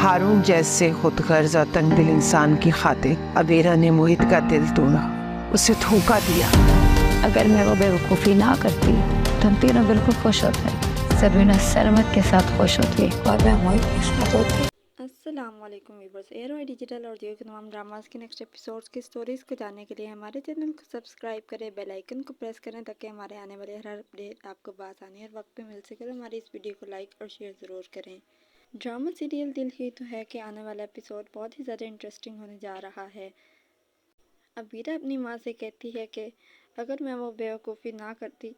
हारून जैसे खुदगर्ज और तंगदिल इंसान की खातिर अबीरा ने मोहित का दिल तोड़ा, उसे धोखा दिया। अगर मैं वो बेवकूफ़ी ना करती तो हम तीनों बिल्कुल खुश होते। सबीना सरमत के साथ खुश होती और मैं मोहित के साथ होती। अस्सलाम वालेकुम व्यूअर्स, एयरवाई डिजिटल और जियो के तमाम ड्रामास के नेक्स्ट एपिसोड्स की स्टोरीज़ को जानने के लिए हमारे चैनल को सब्सक्राइब करें, बेल आइकन को प्रेस करें ताकि हमारे आने वाले हर अपडेट आपको बआसानी और वक्त पे मिल सके। तो हमारी इस वीडियो को लाइक और शेयर ज़रूर करें। ड्रामा सीरियल दिल ही तो है कि आने वाला एपिसोड बहुत ही ज़्यादा इंटरेस्टिंग होने जा रहा है। अबीरा अपनी माँ से कहती है कि अगर मैं वो बेवकूफ़ी ना करती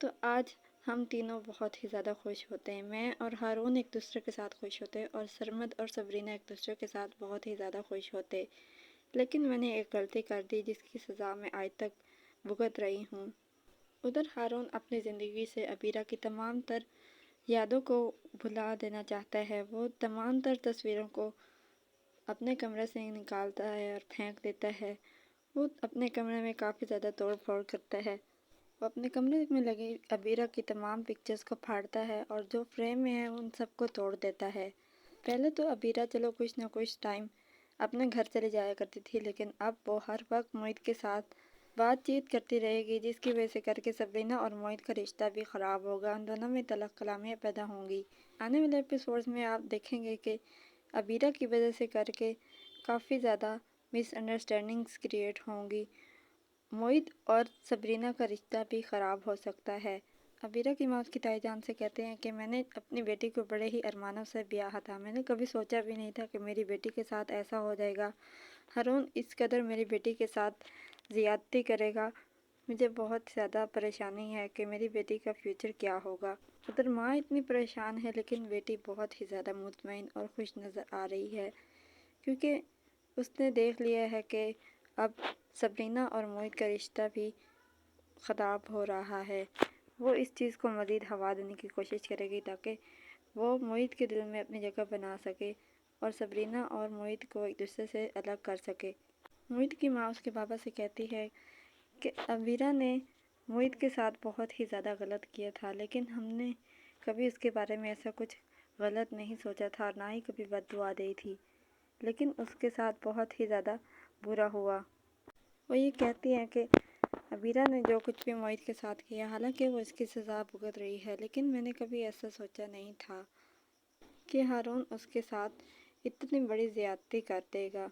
तो आज हम तीनों बहुत ही ज़्यादा खुश होते हैं। मैं और हारून एक दूसरे के साथ खुश होते और सरमद और सबरीना एक दूसरे के साथ बहुत ही ज़्यादा खुश होते। लेकिन मैंने एक गलती कर दी जिसकी सज़ा मैं आज तक भुगत रही हूँ। उधर हारून अपनी ज़िंदगी से अबीरा की तमाम तर यादों को भुला देना चाहता है। वो तमाम तर तस्वीरों को अपने कमरे से निकालता है और फेंक देता है। वो अपने कमरे में काफ़ी ज़्यादा तोड़ फोड़ करता है। वो अपने कमरे में लगी अबीरा की तमाम पिक्चर्स को फाड़ता है और जो फ्रेम में है उन सबको तोड़ देता है। पहले तो अबीरा चलो कुछ ना कुछ टाइम अपने घर चले जाया करती थी, लेकिन अब वो हर वक्त मोहित के साथ बातचीत करती रहेगी, जिसकी वजह से करके सबरीना और मोहित का रिश्ता भी ख़राब होगा। उन दोनों में तलख कलामियाँ पैदा होंगी। आने वाले एपिसोड्स में आप देखेंगे कि अबीरा की वजह से करके काफ़ी ज़्यादा मिसअंडरस्टैंडिंग्स क्रिएट होंगी। मोहित और सबरीना का रिश्ता भी ख़राब हो सकता है। अबीरा की माँ उसकी ताई जान से कहते हैं कि मैंने अपनी बेटी को बड़े ही अरमानों से ब्याहा था। मैंने कभी सोचा भी नहीं था कि मेरी बेटी के साथ ऐसा हो जाएगा। हारून इस कदर मेरी बेटी के साथ ज़्यादती करेगा। मुझे बहुत ज़्यादा परेशानी है कि मेरी बेटी का फ्यूचर क्या होगा। उधर माँ इतनी परेशान है, लेकिन बेटी बहुत ही ज़्यादा मुतमईन और खुश नज़र आ रही है, क्योंकि उसने देख लिया है कि अब सबरीना और मोहित का रिश्ता भी ख़राब हो रहा है। वो इस चीज़ को मज़ीद हवा देने की कोशिश करेगी ताकि वो मोहित के दिल में अपनी जगह बना सके और सबरीना और मोहित को एक दूसरे से अलग कर सके। मोहित की माँ उसके पापा से कहती है कि अबीरा ने मोहित के साथ बहुत ही ज़्यादा गलत किया था, लेकिन हमने कभी उसके बारे में ऐसा कुछ गलत नहीं सोचा था और ना ही कभी बद्दुआ दी थी, लेकिन उसके साथ बहुत ही ज़्यादा बुरा हुआ। वो ये कहती है कि अबीरा ने जो कुछ भी मोहित के साथ किया, हालांकि वो इसकी सज़ा भुगत रही है, लेकिन मैंने कभी ऐसा सोचा नहीं था कि हारून उसके साथ इतनी बड़ी ज़्यादती कर देगा।